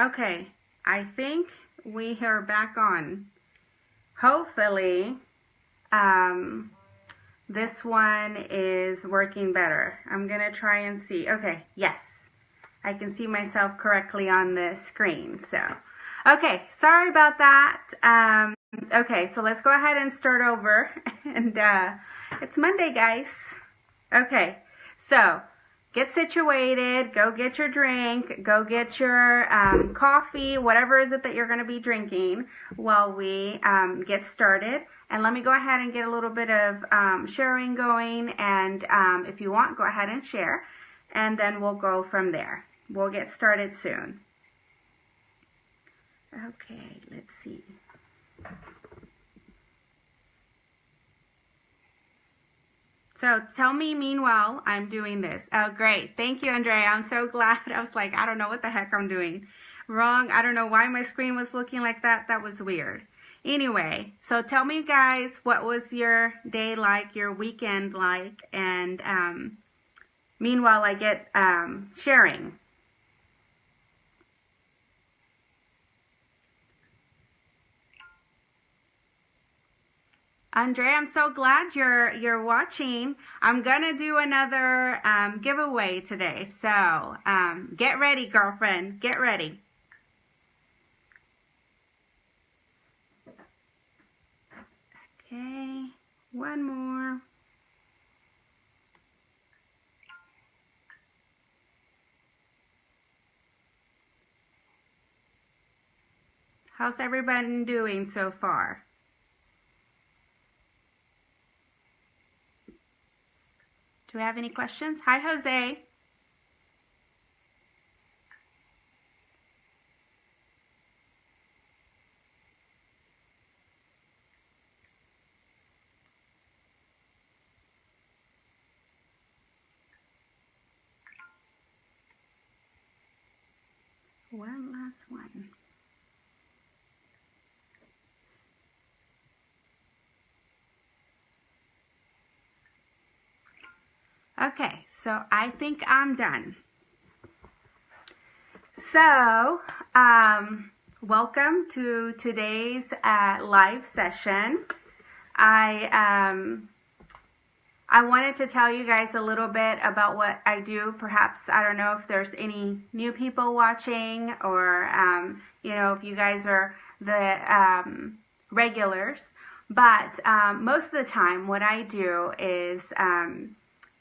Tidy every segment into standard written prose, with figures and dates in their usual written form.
Okay, I think we are back on. Hopefully, this one is working better. I'm gonna try and see. Okay, yes, I can see myself correctly on the screen. So, okay, sorry about that. Okay, so let's go ahead and start over. And it's Monday, guys. Okay, so get situated, go get your drink, go get your coffee, whatever is it that you're going to be drinking while we get started. And let me go ahead and get a little bit of sharing going. And if you want, go ahead and share. And then we'll go from there. We'll get started soon. Okay, let's see. So tell me, meanwhile, I'm doing this. Oh, great. Thank you, Andrea. I'm so glad. I was like, I don't know what the heck I'm doing wrong. I don't know why my screen was looking like that. That was weird. Anyway, so tell me, guys, what was your day like, your weekend like? And meanwhile, I get sharing. Andrea, I'm so glad you're watching. I'm gonna do another giveaway today, so get ready, girlfriend. Get ready. Okay, one more. How's everybody doing so far? Do we have any questions? Hi, Jose. One last one. Okay, so I think I'm done. So, welcome to today's live session. I wanted to tell you guys a little bit about what I do. Perhaps, I don't know if there's any new people watching, or, you know, if you guys are the regulars. But most of the time, what I do is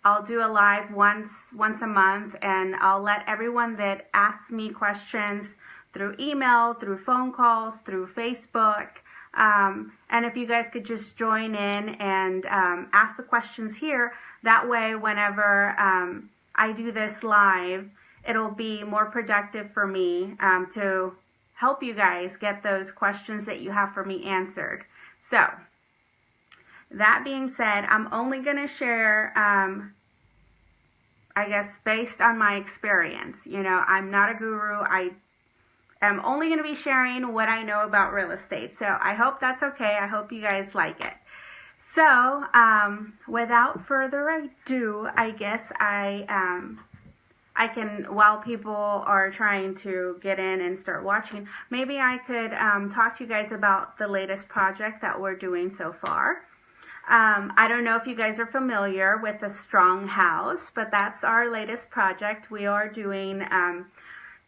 I'll do a live once a month, and I'll let everyone that asks me questions through email, through phone calls, through Facebook. And if you guys could just join in and ask the questions here, that way whenever I do this live, it'll be more productive for me to help you guys get those questions that you have for me answered. So, that being said, I'm only going to share, I guess, based on my experience. You know, I'm not a guru. I am only going to be sharing what I know about real estate. So I hope that's okay. I hope you guys like it. So without further ado, I guess I can, while people are trying to get in and start watching, maybe I could talk to you guys about the latest project that we're doing so far. I don't know if you guys are familiar with the Strong House, but that's our latest project. We are doing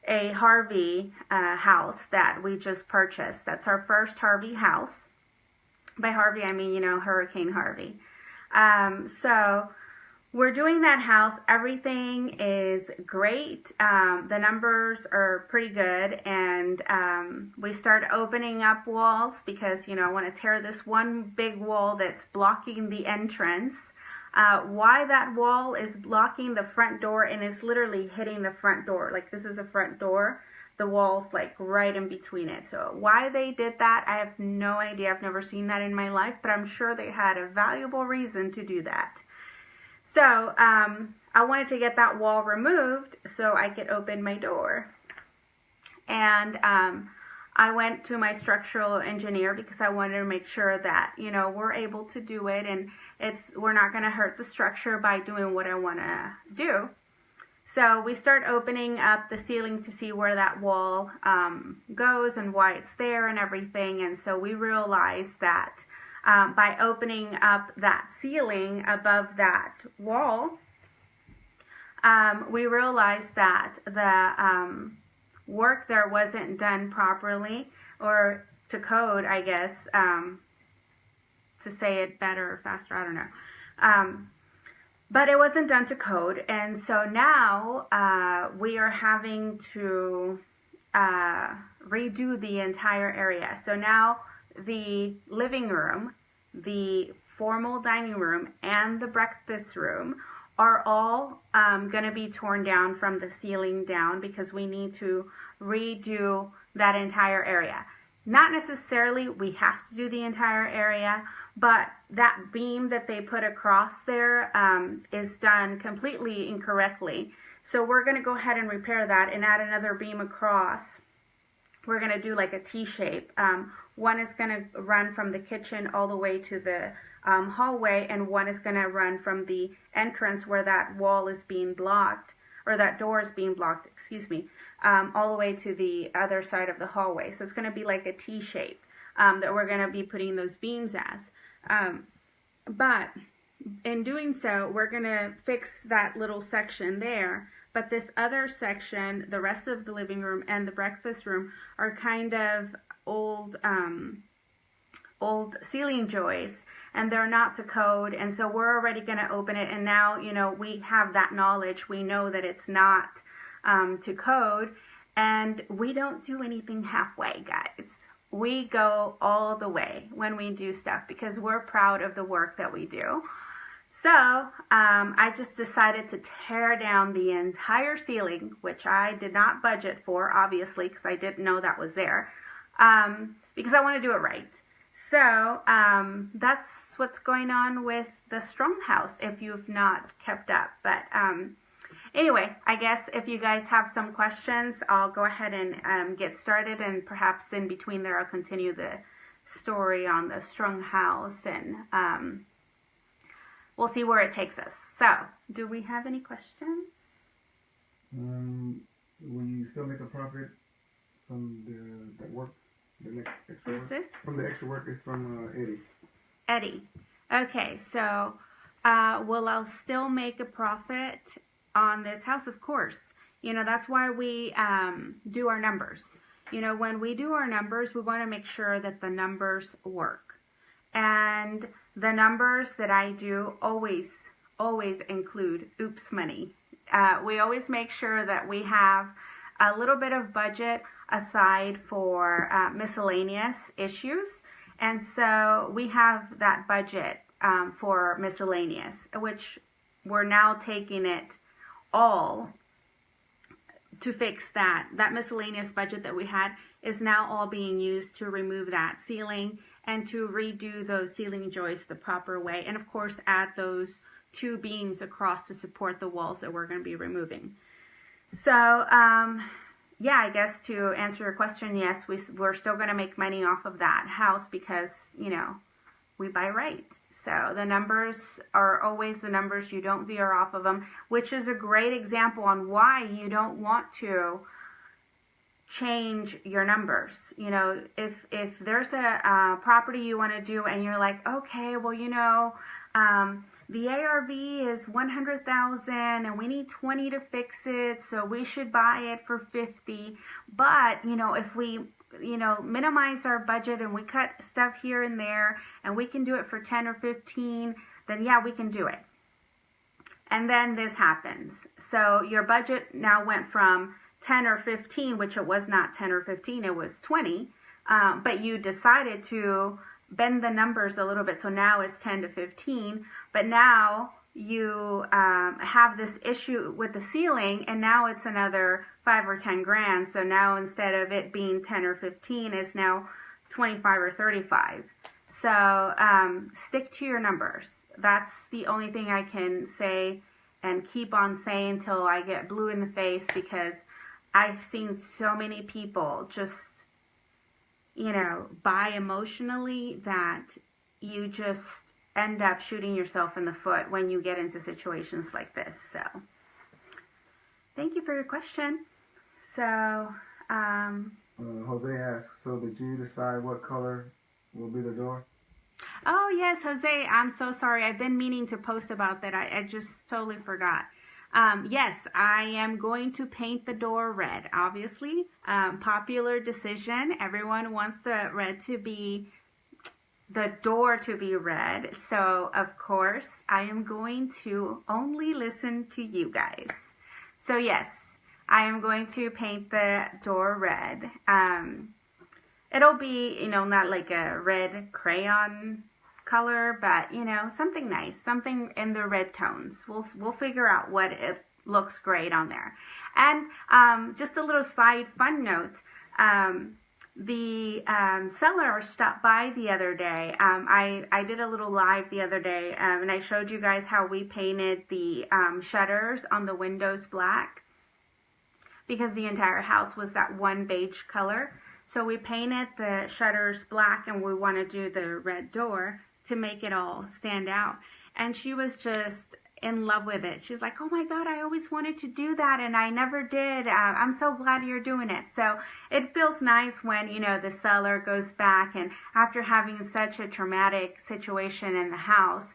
a Harvey house that we just purchased. That's our first Harvey house. By Harvey, I mean, you know, Hurricane Harvey. So we're doing that house. Everything is great. The numbers are pretty good, and we start opening up walls because, you know, I want to tear this one big wall that's blocking the entrance. Why that wall is blocking the front door and is literally hitting the front door. Like, this is a front door. The wall's like right in between it. So why they did that, I have no idea. I've never seen that in my life, but I'm sure they had a valuable reason to do that. So I wanted to get that wall removed so I could open my door. And I went to my structural engineer because I wanted to make sure that, you know, we're able to do it, and we're not going to hurt the structure by doing what I want to do. So we start opening up the ceiling to see where that wall goes and why it's there and everything. And so we realized that by opening up that ceiling above that wall, we realized that the work there wasn't done properly, or to code, I guess, to say it better or faster, I don't know. But it wasn't done to code, and so now we are having to redo the entire area. So now the living room, the formal dining room, and the breakfast room are all going to be torn down from the ceiling down, because we need to redo that entire area. Not necessarily we have to do the entire area, but that beam that they put across there is done completely incorrectly. So we're going to go ahead and repair that and add another beam across. We're going to do like a T-shape. One is going to run from the kitchen all the way to the hallway, and one is going to run from the entrance where that wall is being blocked, or that door is being blocked, excuse me, all the way to the other side of the hallway. So it's going to be like a T-shape that we're going to be putting those beams as. But in doing so, we're going to fix that little section there. But this other section, the rest of the living room and the breakfast room, are kind of old ceiling joists, and they're not to code, and so we're already going to open it. And now, you know, we have that knowledge. We know that it's not to code, and we don't do anything halfway, guys. We go all the way when we do stuff, because we're proud of the work that we do. So I just decided to tear down the entire ceiling, which I did not budget for, obviously, because I didn't know that was there, because I want to do it right. So that's what's going on with the Strong House, if you've not kept up. But anyway, I guess if you guys have some questions, I'll go ahead and get started, and perhaps in between there I'll continue the story on the Strong House, and we'll see where it takes us. So, do we have any questions? Will you still make a profit from the work? The extra Who's work? this? From the extra work is from Eddie. Eddie. Okay, so will I still make a profit on this house? Of course. You know, that's why we do our numbers. You know, when we do our numbers, we want to make sure that the numbers work. And the numbers that I do always include oops money. We always make sure that we have a little bit of budget aside for miscellaneous issues. And so we have that budget for miscellaneous, which we're now taking it all to fix that. That miscellaneous budget that we had is now all being used to remove that ceiling and to redo those ceiling joists the proper way. And of course, add those 2 beams across to support the walls that we're going to be removing. So, yeah, I guess to answer your question, yes, we're still going to make money off of that house because, you know, we buy right. So the numbers are always the numbers. You don't veer off of them, which is a great example on why you don't want to change your numbers. You know, if there's a property you want to do and you're like, okay, well, you know, the ARV is 100,000 and we need 20 to fix it, so we should buy it for 50. But, you know, if we, you know, minimize our budget and we cut stuff here and there and we can do it for 10 or 15, then yeah, we can do it. And then this happens. So your budget now went from 10 or 15, which it was not 10 or 15, it was 20, but you decided to bend the numbers a little bit, so now it's 10 to 15, but now you have this issue with the ceiling, and now it's another 5 or 10 grand, so now instead of it being 10 or 15, it's now 25 or 35. So stick to your numbers. That's the only thing I can say and keep on saying till I get blue in the face, because I've seen so many people just, you know, buy emotionally that you just end up shooting yourself in the foot when you get into situations like this. So thank you for your question. So, Jose asks, so did you decide what color will be the door? oh yes, Jose, I'm so sorry. I've been meaning to post about that. I just totally forgot. Yes, I am going to paint the door red, obviously. Popular decision. Everyone wants the door to be red. So, of course, I am going to only listen to you guys. So, yes, I am going to paint the door red. It'll be, not like a red crayon color, but, something nice, something in the red tones. We'll figure out what it looks great on there. And just a little side fun note, the seller stopped by the other day. I did a little live the other day, and I showed you guys how we painted the shutters on the windows black because the entire house was that one beige color. So we painted the shutters black, and we want to do the red door to make it all stand out. And she was just in love with it. She's like, oh my God, I always wanted to do that and I never did. I'm so glad you're doing it. So it feels nice when, the seller goes back and after having such a traumatic situation in the house,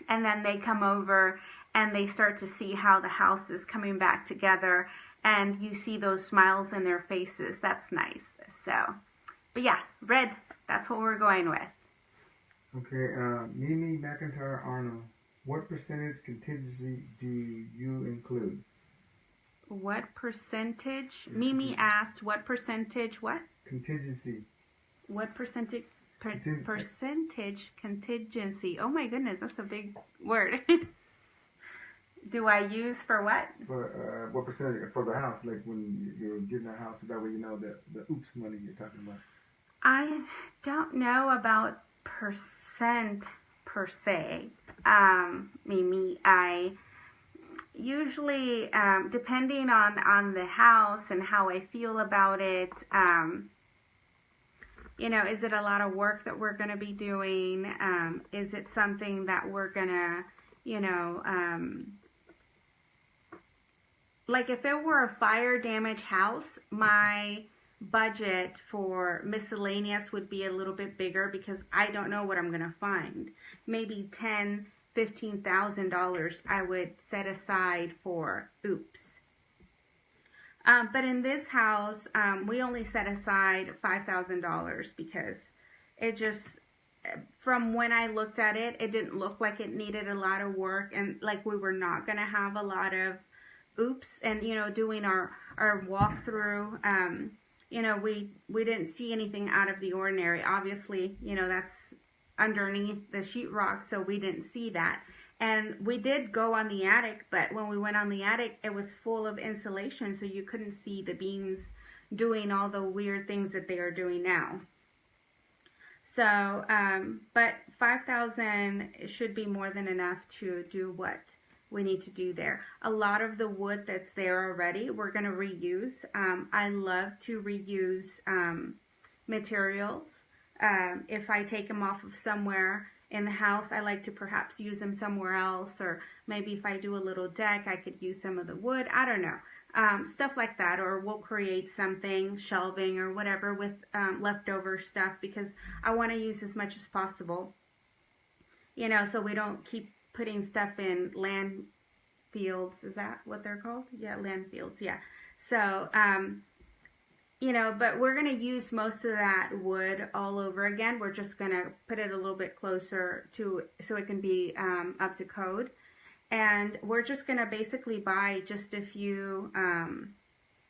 and then they come over and they start to see how the house is coming back together and you see those smiles in their faces. That's nice. So, but yeah, red, that's what we're going with. Okay, Mimi McIntyre Arnold, what percentage contingency do you include? What percentage? Mimi asked, what percentage what? Contingency. What percentage? Percentage contingency. Oh my goodness, that's a big word. Do I use for what? For what percentage for the house? Like when you're getting a house, that way you know that the oops money you're talking about. I don't know about percent per se. Mimi, I usually, depending on the house and how I feel about it, is it a lot of work that we're going to be doing? Is it something that we're going to, like if it were a fire damage house, my budget for miscellaneous would be a little bit bigger because I don't know what I'm going to find. Maybe $10,000-$15,000 I would set aside for oops. But in this house, we only set aside $5,000 because it just, from when I looked at it, it didn't look like it needed a lot of work and like we were not going to have a lot of oops. And, doing our walkthrough, we didn't see anything out of the ordinary. Obviously, that's underneath the sheetrock, so we didn't see that. And we did go on the attic, but when we went on the attic, it was full of insulation, so you couldn't see the beams doing all the weird things that they are doing now. So, but $5,000 should be more than enough to do what we need to do there. A lot of the wood that's there already, we're going to reuse. I love to reuse materials. If I take them off of somewhere in the house, I like to perhaps use them somewhere else, or maybe if I do a little deck, I could use some of the wood. I don't know. Stuff like that, or we'll create something, shelving or whatever with leftover stuff because I want to use as much as possible. So we don't keep putting stuff in land fields. Is that what they're called? Yeah, land fields. Yeah. So, but we're going to use most of that wood all over again. We're just going to put it a little bit closer to, so it can be up to code. And we're just going to basically buy just a few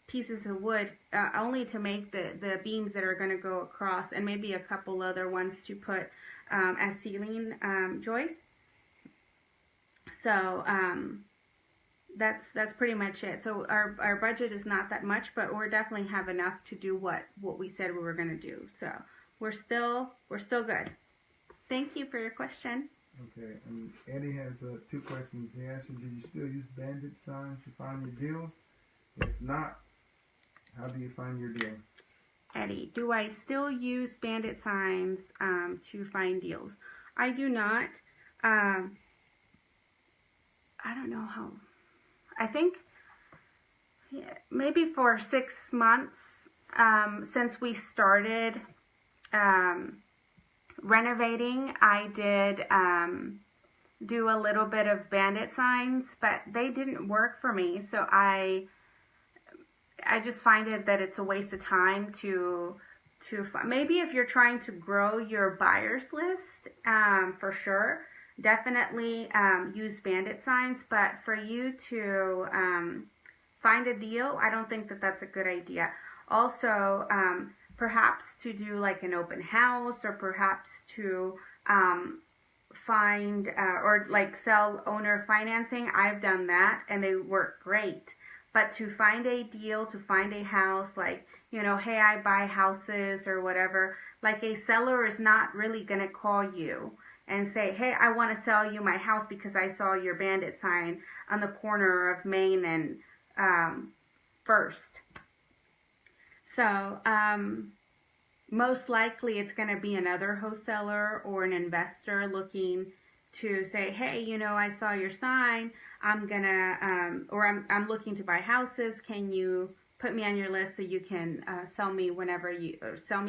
pieces of wood, only to make the beams that are going to go across, and maybe a couple other ones to put as ceiling joists. So that's pretty much it. So our budget is not that much, but we're definitely have enough to do what we said we were going to do. So we're still good. Thank you for your question. Okay, and Eddie has 2 questions. He asked you, did you still use bandit signs to find your deals? If not, how do you find your deals? Eddie, do I still use bandit signs to find deals? I do not. I don't know how. I think maybe for 6 months since we started renovating, I did do a little bit of bandit signs, but they didn't work for me. So I just find it that it's a waste of time to maybe if you're trying to grow your buyers list, for sure, definitely use bandit signs. But for you to find a deal, I don't think that that's a good idea. Also, perhaps to do like an open house, or perhaps to find or like sell owner financing. I've done that and they work great. But to find a deal, to find a house, like, you know, hey, I buy houses or whatever, like a seller is not really going to call you and say, hey, I want to sell you my house because I saw your bandit sign on the corner of Main and First. So most likely it's going to be another wholesaler or an investor looking to say, hey, you know, I saw your sign. I'm gonna, or I'm looking to buy houses. Can you put me on your list so you can sell me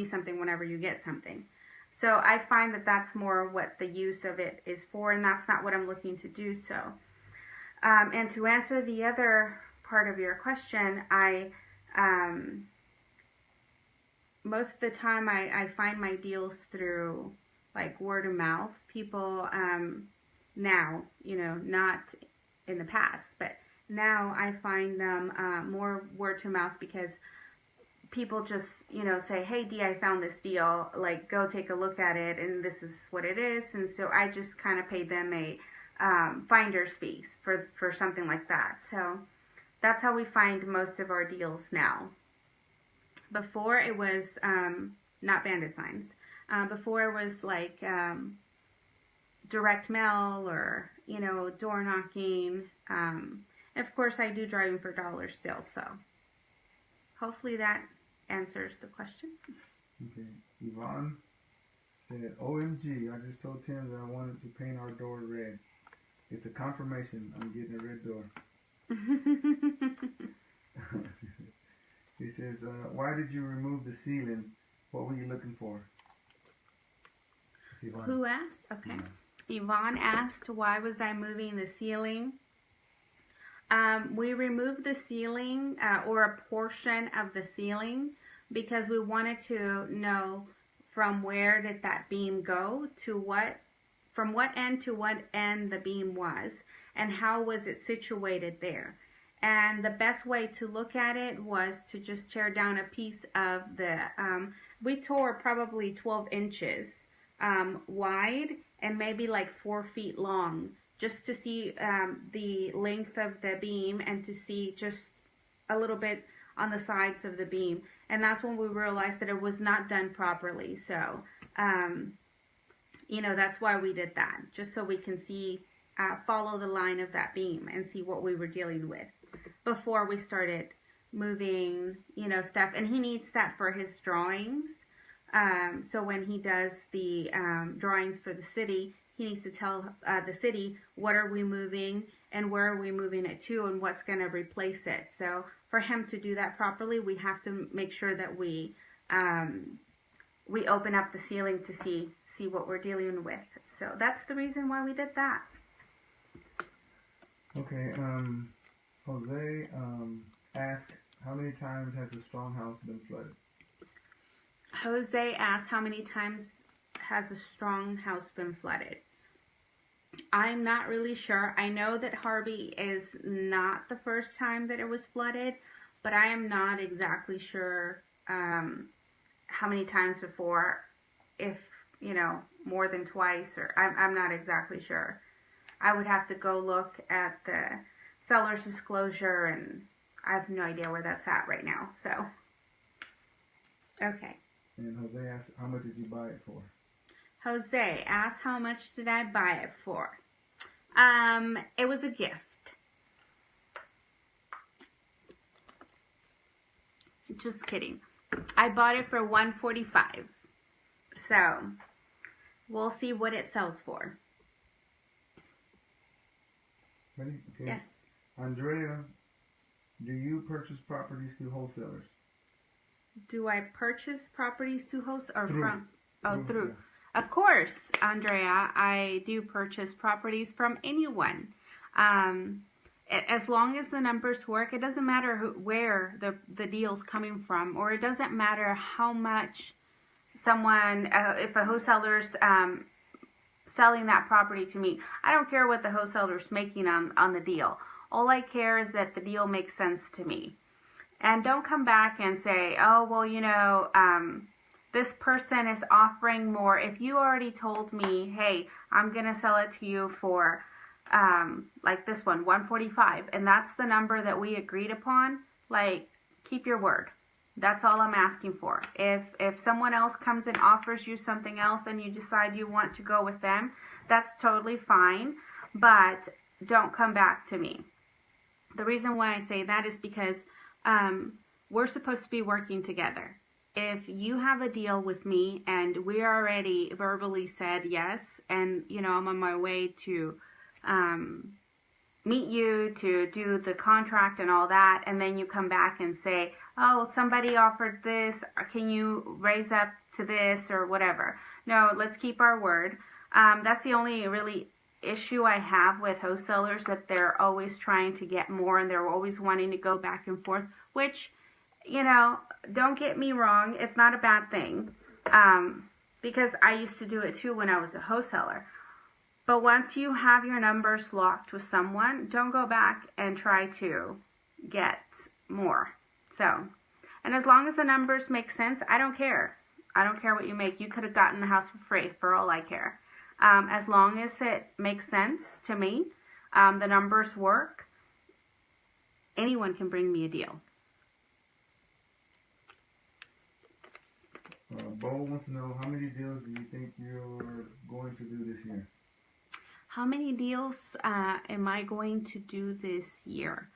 something whenever you get something? So I find that that's more what the use of it is for, and that's not what I'm looking to do. So, and to answer the other part of your question, most of the time I find my deals through like word of mouth. People now, you know, not in the past, but now I find them more word to mouth, because people just, you know, say, hey Dee, I found this deal, like go take a look at it and this is what it is. And so I just kind of pay them a finder's fees for something like that. So that's how we find most of our deals now. Before it was not bandit signs. Before it was like direct mail, or, you know, door knocking. And of course I do driving for dollars still. So hopefully that answers the question. Okay. Yvonne said, OMG, I just told Tim that I wanted to paint our door red. It's a confirmation I'm getting a red door. He says, why did you remove the ceiling? What were you looking for? Who asked? Okay. Yvonne asked, why was I moving the ceiling? We removed the ceiling or a portion of the ceiling because we wanted to know from where did that beam go to what, from what end to what end the beam was, and how was it situated there. And the best way to look at it was to just tear down a piece of the, we tore probably 12 inches wide and maybe like 4 feet long, just to see the length of the beam and to see just a little bit on the sides of the beam. And that's when we realized that it was not done properly. So, you know, that's why we did that, just so we can see, follow the line of that beam and see what we were dealing with before we started moving, you know, stuff. And he needs that for his drawings. So when he does the drawings for the city, he needs to tell the city what are we moving and where are we moving it to and what's going to replace it. So for him to do that properly, we have to make sure that we open up the ceiling to see what we're dealing with. So that's the reason why we did that. Okay. Jose asked, how many times has the strong house been flooded? Jose asked, how many times has the strong house been flooded? I'm not really sure. I know that Harvey is not the first time that it was flooded, but I am not exactly sure how many times before, if, you know, more than twice, or I'm not exactly sure. I would have to go look at the seller's disclosure, and I have no idea where that's at right now. So, okay. And Jose asked, how much did you buy it for? Jose asked, how much did I buy it for? It was a gift. Just kidding. I bought it for $145. So, we'll see what it sells for. Ready? Okay. Yes. Andrea Do you purchase properties through wholesalers? Do I purchase properties to host or Through. from? Oh, through. Yeah. Of course, Andrea, I do purchase properties from anyone. As long as the numbers work, it doesn't matter where the deal's coming from, or it doesn't matter how much someone, if a wholesaler's selling that property to me. I don't care what the wholesaler's making on the deal. All I care is that the deal makes sense to me. And don't come back and say, oh, well, this person is offering more. If you already told me, hey, I'm going to sell it to you for, like this one, 145, and that's the number that we agreed upon, like, keep your word. That's all I'm asking for. If someone else comes and offers you something else and you decide you want to go with them, that's totally fine, but don't come back to me. The reason why I say that is because we're supposed to be working together. If you have a deal with me and we already verbally said yes, and I'm on my way to meet you to do the contract and all that, and then you come back and say, oh, somebody offered this, can you raise up to this or whatever. No, let's keep our word. That's the only really issue I have with wholesalers, that they're always trying to get more and they're always wanting to go back and forth, which, don't get me wrong, it's not a bad thing, because I used to do it too when I was a wholesaler. But once you have your numbers locked with someone, don't go back and try to get more. So, and as long as the numbers make sense, I don't care. I don't care what you make. You could have gotten the house for free, for all I care. As long as it makes sense to me, the numbers work, anyone can bring me a deal. Bo wants to know, how many deals do you think you're going to do this year? How many deals am I going to do this year?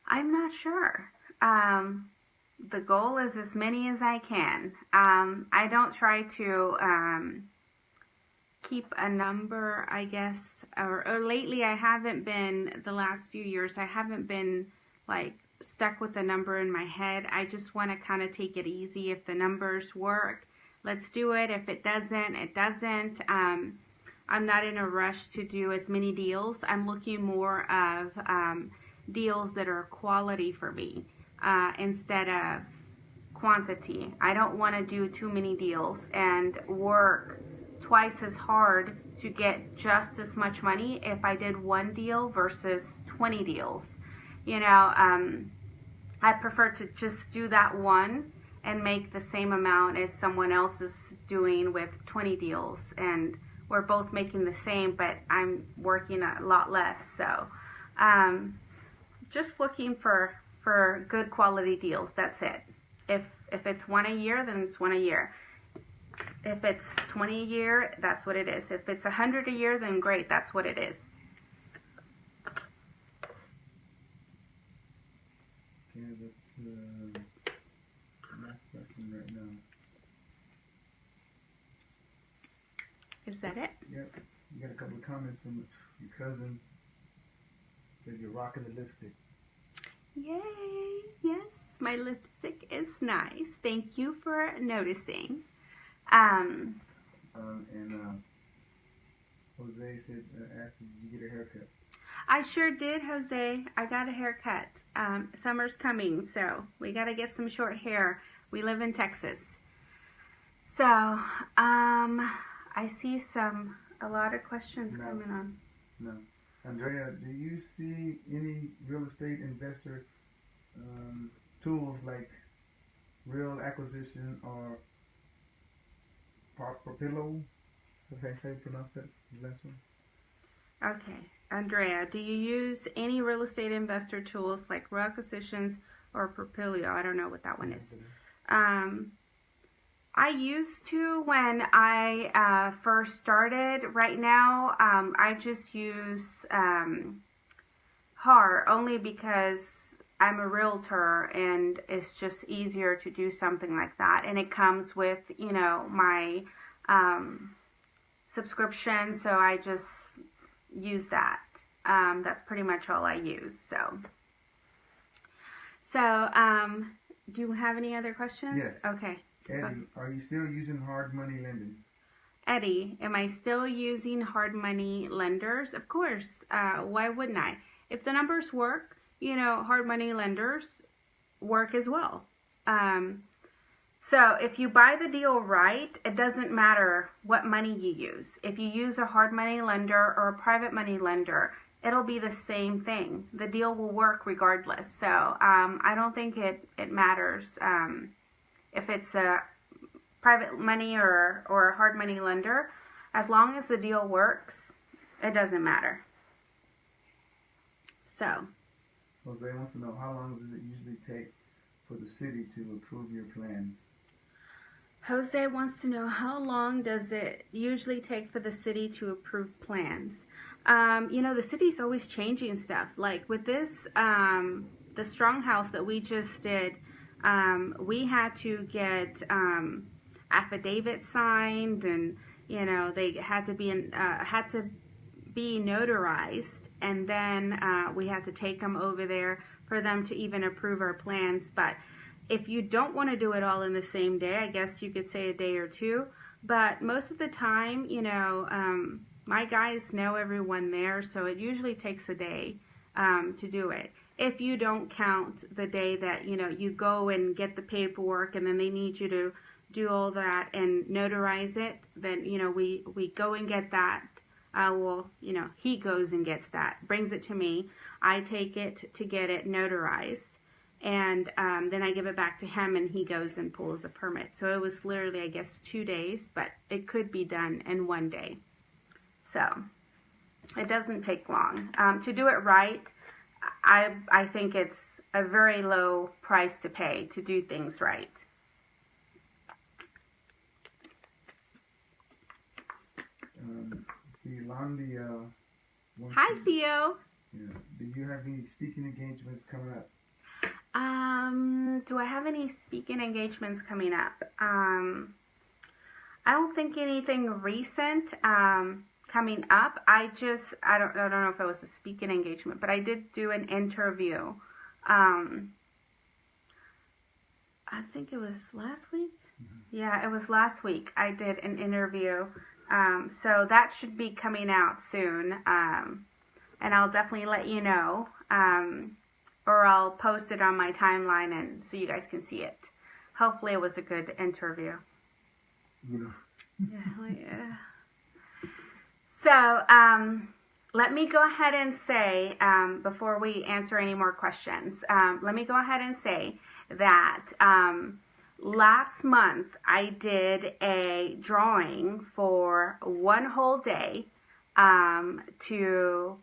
I'm not sure. The goal is as many as I can. I don't try to keep a number, I guess, or lately I haven't been, the last few years, I haven't been like stuck with a number in my head. I just want to kind of take it easy. If the numbers work, let's do it. If it doesn't, it doesn't. I'm not in a rush to do as many deals. I'm looking more of deals that are quality for me instead of quantity. I don't want to do too many deals and work twice as hard to get just as much money if I did one deal versus 20 deals. I prefer to just do that one and make the same amount as someone else is doing with 20 deals, and we're both making the same, but I'm working a lot less. So just looking for good quality deals. That's it. If it's one a year, then it's one a year. If it's 20 a year, that's what it is. If it's 100 a year, then great, that's what it is. Okay, that's the last question right now. Is that it? Yep. You got a couple of comments from your cousin. Said you're rocking the lipstick. Yay! Yes, my lipstick is nice. Thank you for noticing. Jose said, asked, did you get a haircut? I sure did, Jose. I got a haircut. Summer's coming, so we got to get some short hair. We live in Texas. So, I see a lot of questions coming on. No. Andrea, do you see any real estate investor tools like Real Acquisition or Propillo? Is that how you pronounce that last one? Okay. Andrea, do you use any real estate investor tools like Real Acquisitions or Propilio? I don't know what that one is. I used to when I first started. Right now, I just use HAR only because I'm a realtor and it's just easier to do something like that. And it comes with, my subscription, so I just use that. That's pretty much all I use. So So, do you have any other questions? Yes. Okay. Eddie, are you still using hard money lending? Eddie, am I still using hard money lenders? Of course. Why wouldn't I? If the numbers work, hard money lenders work as well. So if you buy the deal right, it doesn't matter what money you use. If you use a hard money lender or a private money lender, it'll be the same thing. The deal will work regardless. So I don't think it matters if it's a private money or a hard money lender. As long as the deal works, it doesn't matter. So Jose wants to know, how long does it usually take for the city to approve your plans? Jose wants to know, how long does it usually take for the city to approve plans? The city's always changing stuff. Like with this, the Strong House that we just did, we had to get affidavits signed, and they had to be notarized, and then we had to take them over there for them to even approve our plans. But if you don't want to do it all in the same day, I guess you could say a day or two. But most of the time, my guys know everyone there, so it usually takes a day to do it. If you don't count the day that, you go and get the paperwork and then they need you to do all that and notarize it, then, we go and get that. He goes and gets that, brings it to me. I take it to get it notarized. And then I give it back to him, and he goes and pulls the permit. So it was literally, I guess, 2 days, but it could be done in 1 day. So it doesn't take long. To do it right, I think it's a very low price to pay to do things right. Hi, Theo. Yeah. Do you have any speaking engagements coming up? Do I have any speaking engagements coming up? I don't think anything recent coming up. I don't know if it was a speaking engagement, but I did do an interview. I think it was last week. Mm-hmm. Yeah, it was last week. I did an interview. So that should be coming out soon. And I'll definitely let you know. Or I'll post it on my timeline and so you guys can see it. Hopefully it was a good interview. Yeah. So, let me go ahead and say, before we answer any more questions, let me go ahead and say that last month I did a drawing for 1 whole day to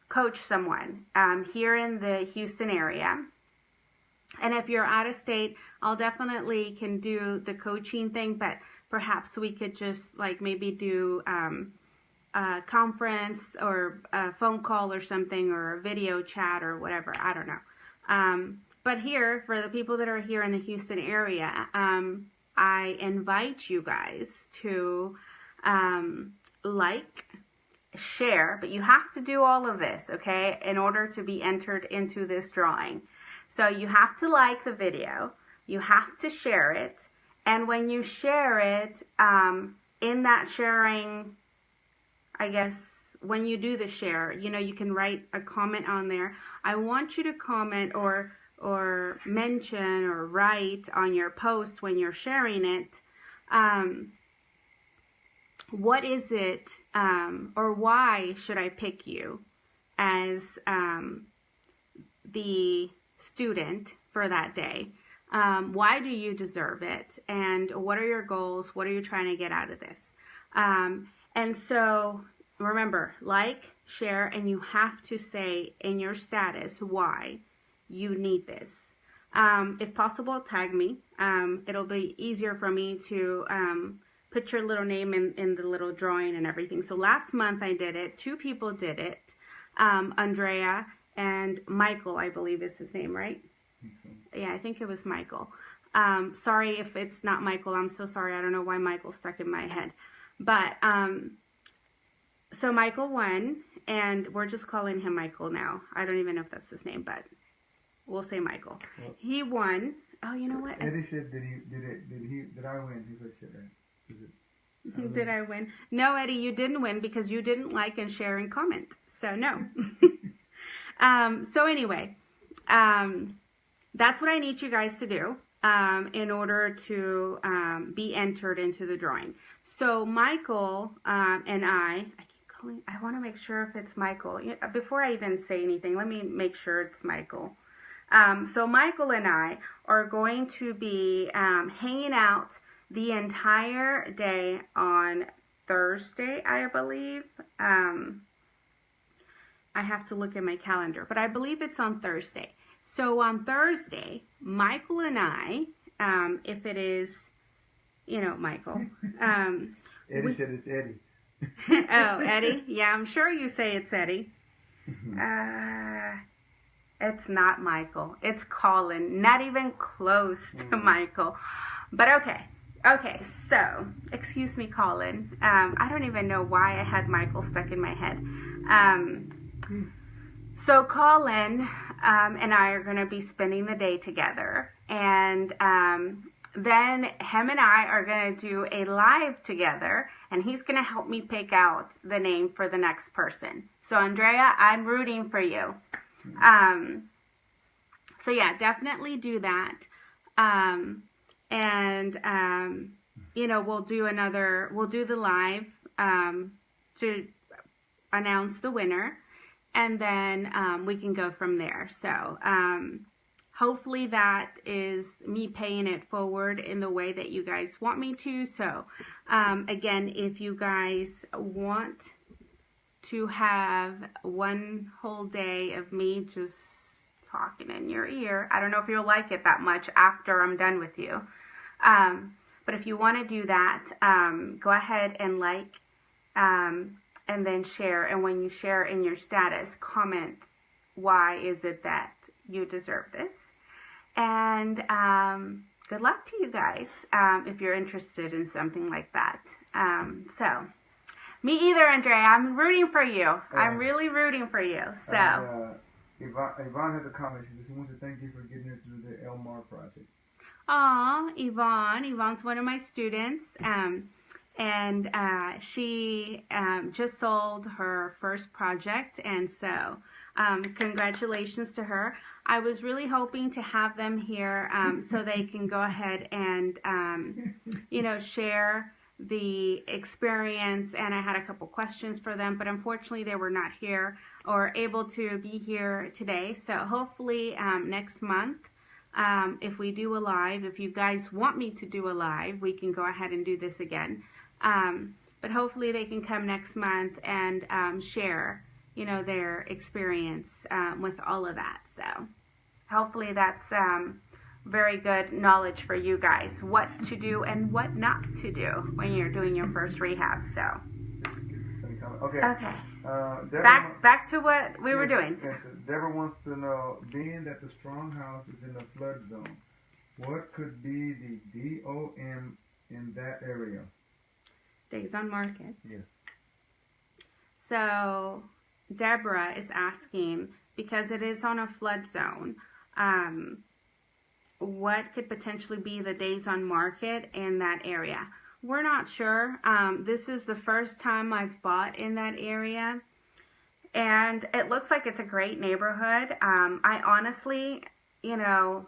coach someone here in the Houston area. And if you're out of state, I'll definitely can do the coaching thing, but perhaps we could just maybe do a conference or a phone call or something, or a video chat or whatever. I don't know. But here, for the people that are here in the Houston area, I invite you guys to share, but you have to do all of this, okay, in order to be entered into this drawing. So you have to like the video, you have to share it, and when you share it, in that sharing, I guess, when you do the share, you can write a comment on there. I want you to comment or mention or write on your post when you're sharing it, what is it, or why should I pick you as the student for that day? Why do you deserve it? And what are your goals? What are you trying to get out of this? And so remember, share, and you have to say in your status why you need this. If possible, tag me. It'll be easier for me to put your little name in the little drawing and everything. So last month I did it. 2 people did it. Andrea and Michael, I believe is his name, right? Yeah, I think it was Michael. Sorry if it's not Michael. I'm so sorry. I don't know why Michael stuck in my head. But so Michael won, and we're just calling him Michael now. I don't even know if that's his name, but We'll say Michael. Well, He won. Oh, you know what? Eddie said, did I win? He said that. Did I win? No, Eddie, you didn't win because you didn't like and share and comment. So no. So anyway, that's what I need you guys to do in order to be entered into the drawing. So Michael and I keep calling. I want to make sure if it's Michael. Before I even say anything, let me make sure it's Michael. So Michael and I are going to be hanging out the entire day on Thursday, I believe. I have to look at my calendar, but I believe it's on Thursday. So on Thursday, Michael and I, if it is, Michael. Eddie said it's Eddie. Oh, Eddie? Yeah, I'm sure you say it's Eddie. It's not Michael. It's Colin. Not even close to Michael. But okay. Okay, so, excuse me, Colin. I don't even know why I had Michael stuck in my head. So Colin and I are going to be spending the day together. And then him and I are going to do a live together. And he's going to help me pick out the name for the next person. So Andrea, I'm rooting for you. So yeah, definitely do that. We'll do the live to announce the winner, and then we can go from there. So hopefully that is me paying it forward in the way that you guys want me to. So again, if you guys want to have one whole day of me just talking in your ear, I don't know if you'll like it that much after I'm done with you. But if you want to do that, go ahead and like, and then share. And when you share in your status, comment, why is it that you deserve this? And good luck to you guys if you're interested in something like that. So, me either, Andrea. I'm rooting for you. I'm really rooting for you. So, Yvonne has a comment. She just wants to thank you for getting her through the Elmar project. Aw, Yvonne. Yvonne's one of my students. And she just sold her first project. And so, congratulations to her. I was really hoping to have them here so they can go ahead and, share the experience. And I had a couple questions for them, but unfortunately they were not here or able to be here today. So hopefully next month, if we do a live, if you guys want me to do a live, we can go ahead and do this again. But hopefully they can come next month and share, their experience with all of that. So hopefully that's very good knowledge for you guys, what to do and what not to do when you're doing your first rehab. So okay. Back to what we were doing. Yes, Deborah wants to know, being that the Strong House is in the flood zone, what could be the DOM in that area? Days on market. Yes. So Deborah is asking, because it is on a flood zone, what could potentially be the days on market in that area? We're not sure. This is the first time I've bought in that area, and it looks like it's a great neighborhood. I honestly, I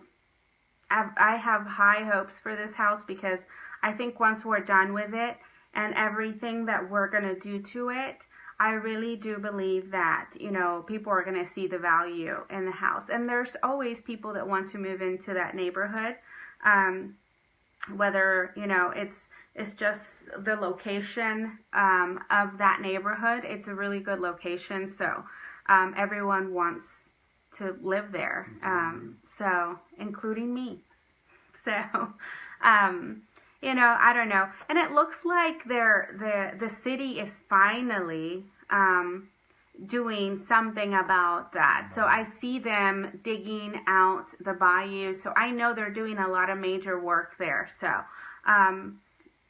have high hopes for this house because I think once we're done with it and everything that we're going to do to it, I really do believe that, people are going to see the value in the house. And there's always people that want to move into that neighborhood, whether, it's just the location of that neighborhood. It's a really good location, so everyone wants to live there, so including me. So, I don't know. And it looks like the city is finally doing something about that. So I see them digging out the bayou. So I know they're doing a lot of major work there. So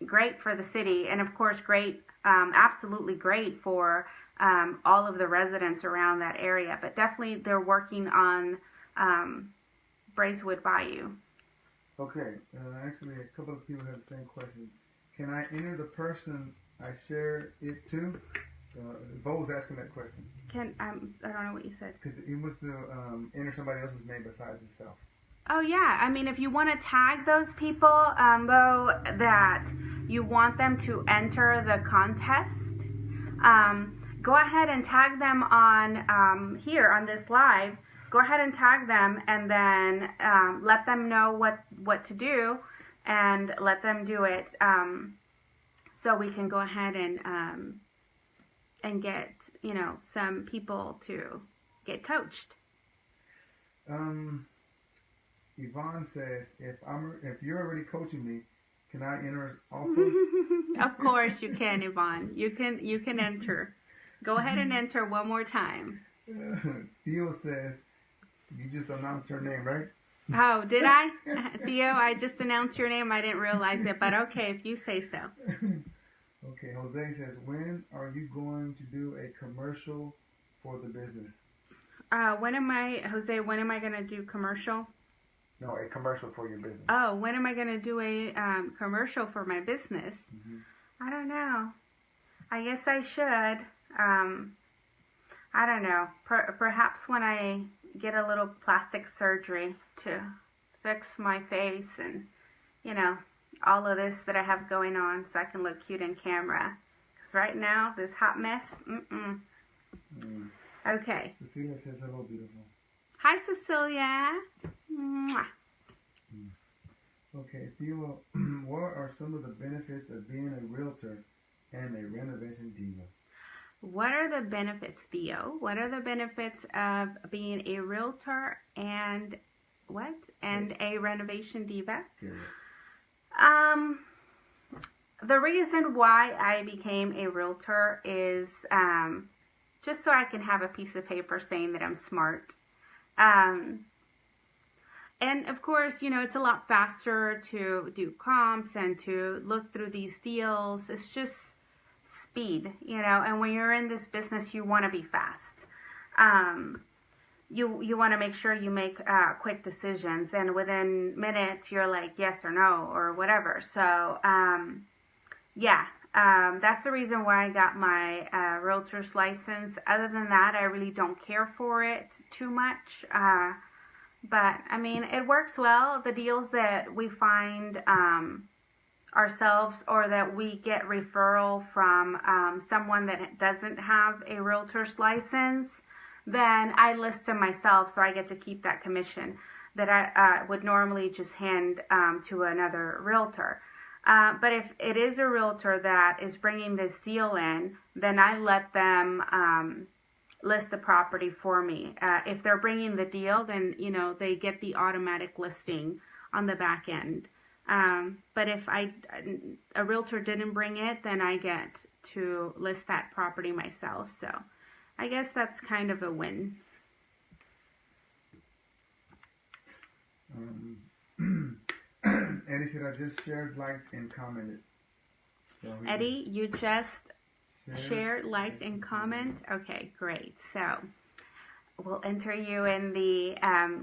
great for the city. And of course, great, absolutely great for all of the residents around that area. But definitely they're working on Braeswood Bayou. Okay, actually, a couple of people have the same question. Can I enter the person I share it to? Bo was asking that question. I don't know what you said. Because he wants to enter somebody else's name besides himself. Oh yeah, I mean, if you want to tag those people, Bo, that you want them to enter the contest, go ahead and tag them on here on this live. Go ahead and tag them, and then let them know what to do, and let them do it, so we can go ahead and get some people to get coached. Yvonne says, if you're already coaching me, can I enter also? Of course you can, Yvonne. You can enter. Go ahead and enter one more time. Theo says, you just announced her name, right? Oh, did I? Theo, I just announced your name. I didn't realize it, but okay, if you say so. Okay, Jose says, when are you going to do a commercial for the business? Jose, when am I going to do commercial? No, a commercial for your business. Oh, when am I going to do a commercial for my business? Mm-hmm. I don't know. I guess I should. I don't know. Perhaps when I get a little plastic surgery to fix my face and, all of this that I have going on so I can look cute in camera. Because right now, this hot mess, Okay. Cecilia says, hello, beautiful. Hi, Cecilia. Mwah. Okay, Theo, what are some of the benefits of being a realtor and a renovation diva? What are the benefits, Theo? What are the benefits of being a realtor and what? And a renovation diva? Yeah. The reason why I became a realtor is just so I can have a piece of paper saying that I'm smart. And of course, it's a lot faster to do comps and to look through these deals. It's just speed, and when you're in this business, you want to be fast. You want to make sure you make quick decisions, and within minutes, you're like yes or no or whatever. So, that's the reason why I got my realtor's license. Other than that, I really don't care for it too much. But, I mean, it works well. The deals that we find ourselves or that we get referral from someone that doesn't have a realtor's license, then I list them myself, so I get to keep that commission that I would normally just hand to another realtor. But if it is a realtor that is bringing this deal in, then I let them list the property for me. If they're bringing the deal, then, they get the automatic listing on the back end. But if a realtor didn't bring it, then I get to list that property myself. So I guess that's kind of a win. Eddie said, I just shared, liked, and commented. So Eddie, you just shared, liked, and comment? Okay, great. So we'll enter you in the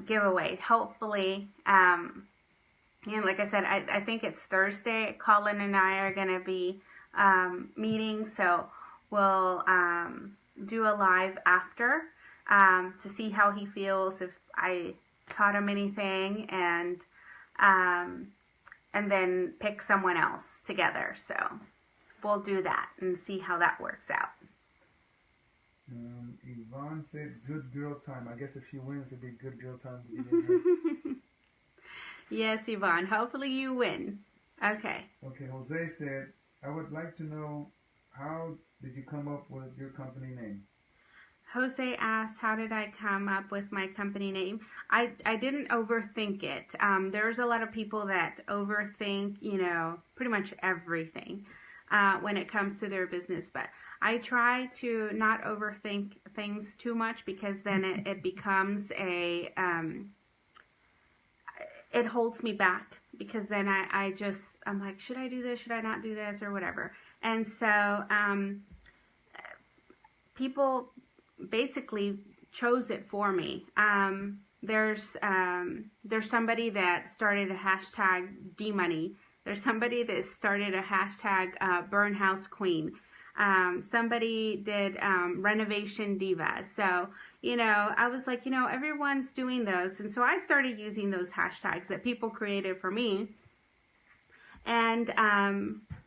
giveaway. Hopefully, like I said, I think it's Thursday. Colin and I are going to be meeting, so we'll do a live after to see how he feels, if I taught him anything, and then pick someone else together. So we'll do that and see how that works out. Yvonne said, good girl time. I guess if she wins, it'd be good girl time to be in her. Yes, Yvonne. Hopefully you win. Okay. Okay, Jose said, I would like to know, how did you come up with your company name? Jose asked, how did I come up with my company name? I didn't overthink it. There's a lot of people that overthink, pretty much everything when it comes to their business. But I try to not overthink things too much, because then it becomes it holds me back, because then I'm like, should I do this? Should I not do this? Or whatever. And so people basically chose it for me. there's somebody that started a hashtag D-Money. There's somebody that started a hashtag Burn House Queen. Somebody did Renovation Diva. So, you know, I was like, you know, everyone's doing those. And so I started using those hashtags that people created for me. And,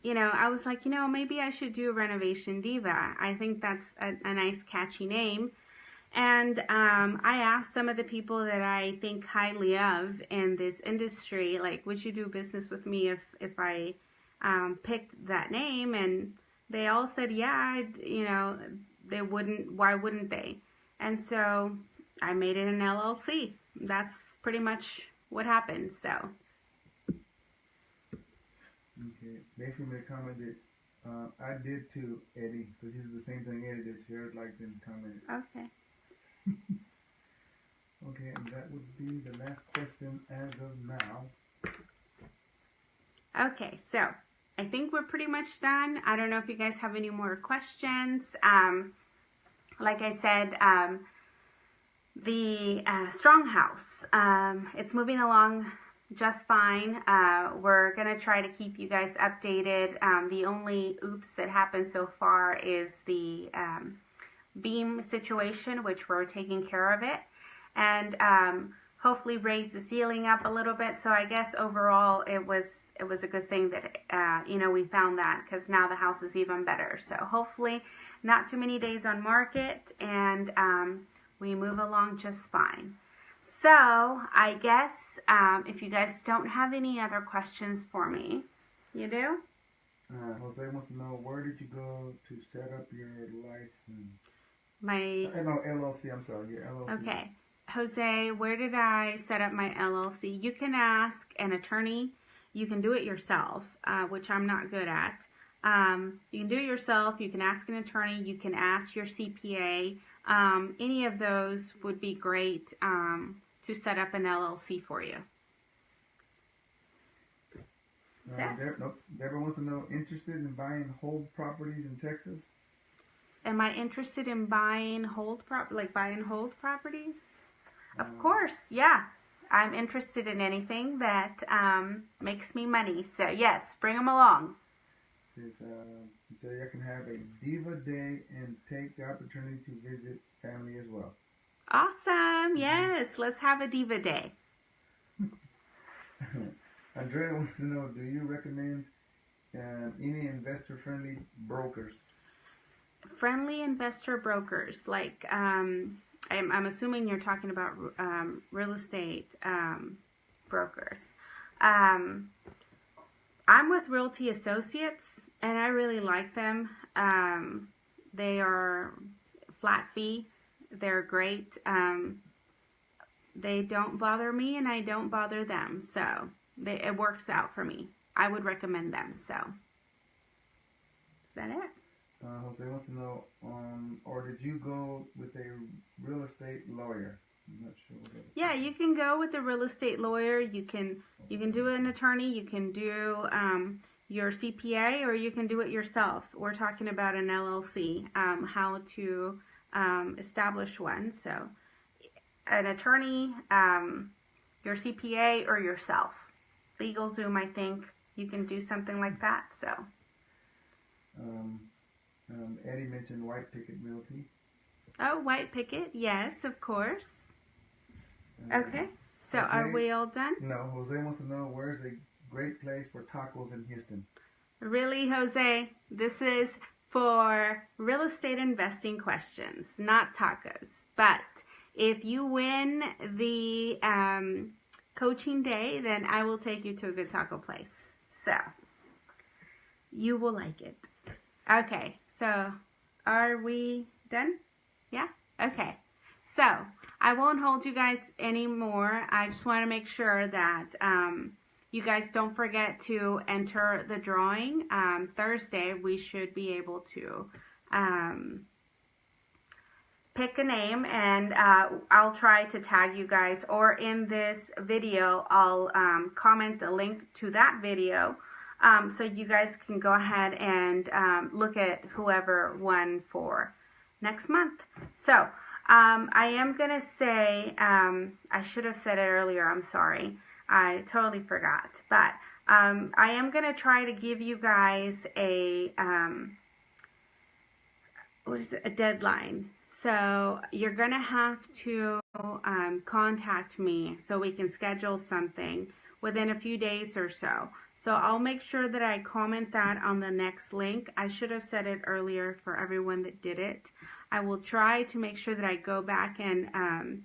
you know, I was like, you know, maybe I should do Renovation Diva. I think that's a nice catchy name. And I asked some of the people that I think highly of in this industry, like, would you do business with me if I picked that name? And they all said, yeah, you know, they wouldn't, why wouldn't they? And so I made it an LLC. That's pretty much what happened, so. Okay, basically the comment that I did to Eddie, so he did the same thing Eddie did, shared, liked, and commented. Okay. Okay, and that would be the last question as of now. Okay, so I think we're pretty much done. I don't know if you guys have any more questions. Like I said, the Strong House, it's moving along just fine. We're going to try to keep you guys updated. The only oops that happened so far is the beam situation, which we're taking care of it. And hopefully raise the ceiling up a little bit. So I guess overall it was a good thing that you know, we found that, because now the house is even better. So hopefully not too many days on market, and we move along just fine. So I guess if you guys don't have any other questions for me, you do? Jose wants to know, where did you go to set up your license? No, LLC, I'm sorry, your LLC. Okay. Jose, where did I set up my LLC? You can ask an attorney. You can do it yourself, which I'm not good at. You can do it yourself. You can ask an attorney. You can ask your CPA. Any of those would be great to set up an LLC for you. Deborah wants to know, interested in buying hold properties in Texas? Am I interested in buying hold properties? Of course, yeah. I'm interested in anything that makes me money. So yes, bring them along. So you can have a Diva Day and take the opportunity to visit family as well. Awesome. Yes, let's have a Diva Day. Andrea wants to know, do you recommend any investor-friendly brokers? Friendly investor brokers, like I'm assuming you're talking about real estate brokers. I'm with Realty Associates, and I really like them. They are flat fee. They're great. They don't bother me, and I don't bother them. So it works out for me. I would recommend them. So is that it? Jose wants to know, or did you go with a real estate lawyer? I'm not sure. Yeah, you can go with a real estate lawyer. You can do an attorney. You can do your CPA, or you can do it yourself. We're talking about an LLC, how to establish one. So an attorney, your CPA, or yourself. LegalZoom, I think you can do something like that. So. Eddie mentioned White Picket Realty. Oh, White Picket, yes, of course. Okay, so Jose, are we all done? No, Jose wants to know, where's a great place for tacos in Houston? Really, Jose? This is for real estate investing questions, not tacos. But if you win the coaching day, then I will take you to a good taco place. So, you will like it. Okay, so are we done? Yeah? Okay. So, I won't hold you guys anymore. I just want to make sure that you guys don't forget to enter the drawing. Thursday, we should be able to pick a name, and I'll try to tag you guys, or in this video, I'll comment the link to that video. So you guys can go ahead and look at whoever won for next month. So I am going to say, I should have said it earlier. I'm sorry. I totally forgot. But I am going to try to give you guys a, a deadline. So you're going to have to contact me so we can schedule something within a few days or so. So I'll make sure that I comment that on the next link. I should have said it earlier for everyone that did it. I will try to make sure that I go back and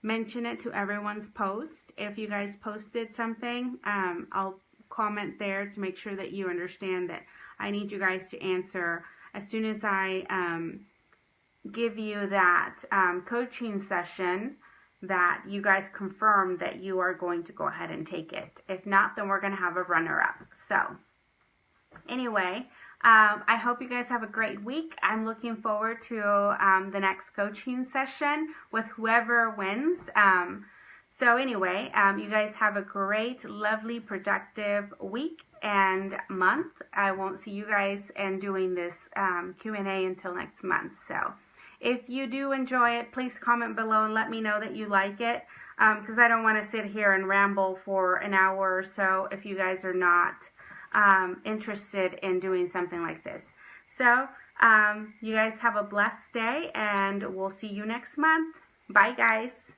mention it to everyone's post. If you guys posted something, I'll comment there to make sure that you understand that I need you guys to answer as soon as I give you that coaching session, that you guys confirm that you are going to go ahead and take it. If not, then we're going to have a runner-up. So anyway, I hope you guys have a great week. I'm looking forward to the next coaching session with whoever wins. So anyway, you guys have a great, lovely, productive week and month. I won't see you guys and doing this Q&A until next month. So if you do enjoy it, please comment below and let me know that you like it, because I don't want to sit here and ramble for an hour or so if you guys are not interested in doing something like this. So you guys have a blessed day, and we'll see you next month. Bye, guys.